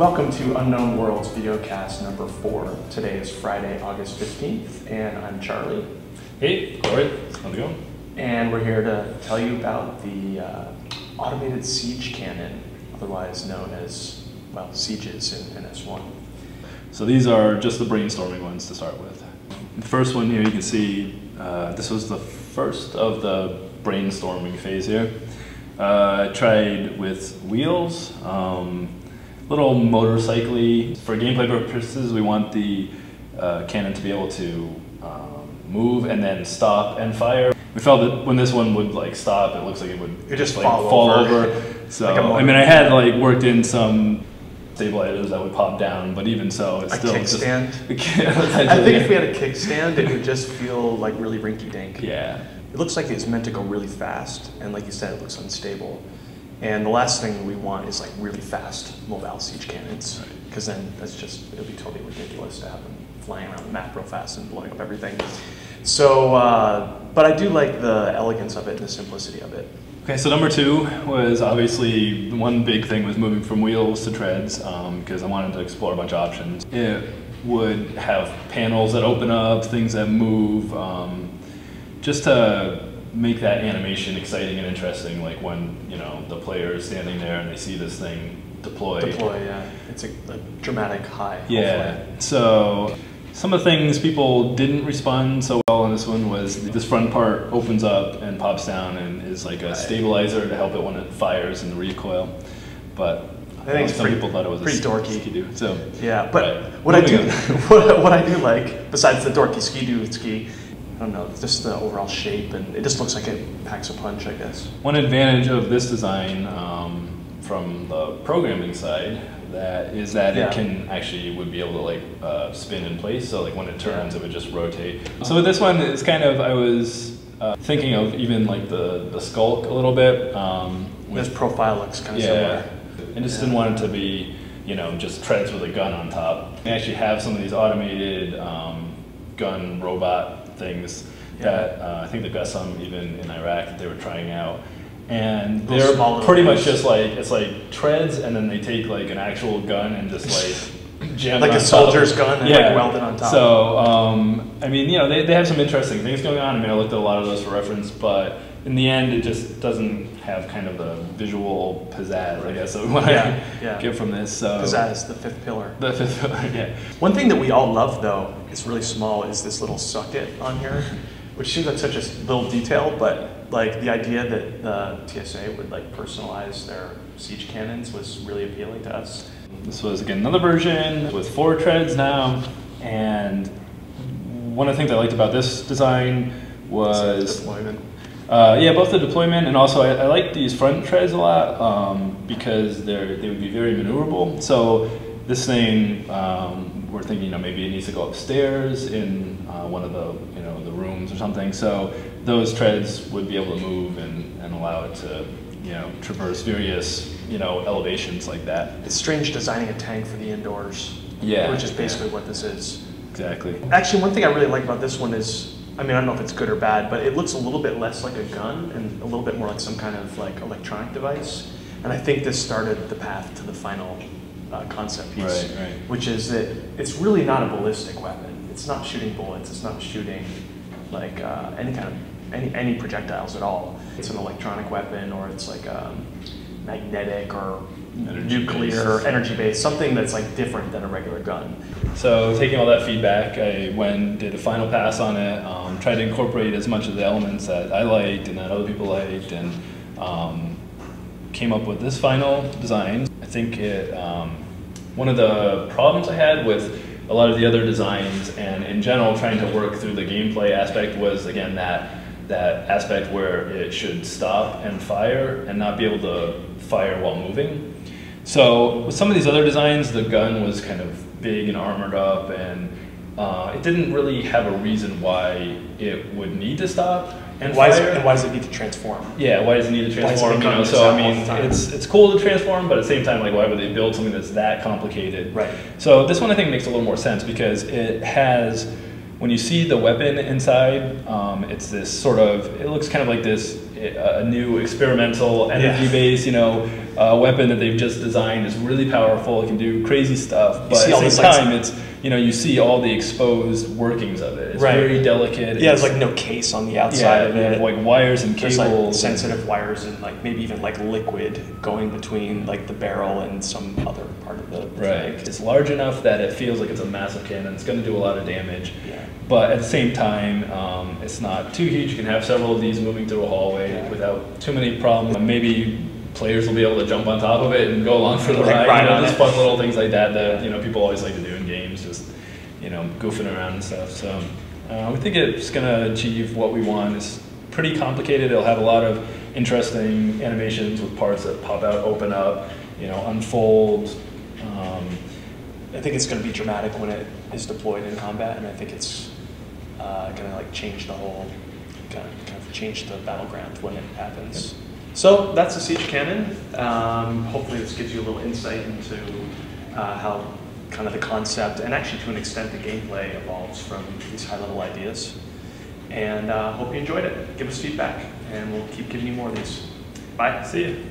Welcome to Unknown Worlds Videocast number 4. Today is Friday, August 15th, and I'm Charlie. Hey, Corey. How's it going? And we're here to tell you about the automated siege cannon, otherwise known as, well, sieges in S1. So these are just the brainstorming ones to start with. The first one here, you can see this was the first of the brainstorming phase here. I tried with wheels, little motorcycle-y. For gameplay purposes, we want the cannon to be able to move and then stop and fire. We felt that when this one would like stop, it looks like it would just like, fall over. So like I mean, I had like worked in some stabilizers that would pop down, but even so, it's still just kickstand. I think if we had a kickstand, it would just feel like really rinky-dink. Yeah. It looks like it's meant to go really fast, and like you said, it looks unstable. And the last thing we want is like really fast mobile siege cannons, because then that's just, it would be totally ridiculous to have them flying around the map real fast and blowing up everything. So, but I do like the elegance of it and the simplicity of it. Okay, so number 2 was obviously one big thing was moving from wheels to treads, because I wanted to explore a bunch of options. It would have panels that open up, things that move, just to make that animation exciting and interesting, like when, you know, the player is standing there and they see this thing deploy. Yeah. It's a dramatic high. Yeah. Hopefully. So some of the things people didn't respond so well on this one was this front part opens up and pops down and is like a stabilizer to help it when it fires in the recoil. But I think some people thought it was pretty dorky. Ski-doo. So yeah, but what I do like, besides the dorky ski, I don't know, just the overall shape, and it just looks like it packs a punch, I guess. One advantage of this design from the programming side is that it can actually would be able to like spin in place. So like when it turns, it would just rotate. So with this one, it's kind of, I was thinking of even like the skulk a little bit. This profile looks kind of similar. I just didn't want it to be, you know, just treads with a gun on top. They actually have some of these automated gun robot things that I think they've got some even in Iraq that they were trying out. And they're pretty much just like, it's like treads, and then they take like an actual gun and just like jam like it on a soldier's gun and like weld it on top. So, I mean, you know, they have some interesting things going on. I mean, I looked at a lot of those for reference, but in the end, it just doesn't have kind of the visual pizzazz, I guess, that we want to get from this. So pizzazz, the fifth pillar. The fifth pillar, yeah. One thing that we all love, though, is really small, is this little socket on here, which seems like such a little detail, but like the idea that the TSA would like personalize their siege cannons was really appealing to us. This was, again, another version with 4 treads now, and one of the things I liked about this design was deployment. Yeah, both the deployment, and also I like these front treads a lot because they would be very maneuverable. So this thing, we're thinking, you know, maybe it needs to go upstairs in one of the, you know, the rooms or something. So those treads would be able to move and allow it to, you know, traverse various, you know, elevations like that. It's strange designing a tank for the indoors. Yeah. Which is basically what this is. Exactly. Actually, one thing I really like about this one is, I mean, I don't know if it's good or bad, but it looks a little bit less like a gun and a little bit more like some kind of like electronic device. And I think this started the path to the final concept piece, which is that it's really not a ballistic weapon. It's not shooting bullets. It's not shooting like any kind of any projectiles at all. It's an electronic weapon, or it's like magnetic or nuclear, energy-based, something that's like different than a regular gun. So taking all that feedback, I went and did a final pass on it, tried to incorporate as much of the elements that I liked and that other people liked, and came up with this final design. I think it, one of the problems I had with a lot of the other designs, and in general trying to work through the gameplay aspect, was again that aspect where it should stop and fire and not be able to fire while moving. So with some of these other designs, the gun was kind of big and armored up, and it didn't really have a reason why it would need to stop and fire. And why does it need to transform? Yeah, why does it need to transform? You know, so I mean, it's cool to transform, but at the same time, like, why would they build something that's that complicated? Right. So this one I think makes a little more sense because it has, when you see the weapon inside, it's this sort of, it looks kind of like this, a new experimental energy base, you know, weapon that they've just designed is really powerful. It can do crazy stuff, but at the same time, it's you see all the exposed workings of it. It's very delicate. Yeah, there's like no case on the outside of it. Like wires and cables, like sensitive wires, and like maybe even like liquid going between like the barrel and some other part of the thing. It's large enough that it feels like it's a massive cannon. It's going to do a lot of damage. Yeah. But at the same time, it's not too huge. You can have several of these moving through a hallway without too many problems. Maybe players will be able to jump on top of it and go along for the ride. Just fun little things like that people always like to do in games, just goofing around and stuff. So we think it's going to achieve what we want. It's pretty complicated. It'll have a lot of interesting animations with parts that pop out, open up, unfold. I think it's going to be dramatic when it is deployed in combat, and I think it's going to like change the whole, kind of change the battleground when it happens. So that's the Siege Cannon. Hopefully this gives you a little insight into how kind of the concept, and actually to an extent the gameplay, evolves from these high-level ideas. And hope you enjoyed it. Give us feedback, and we'll keep giving you more of these. Bye. See you.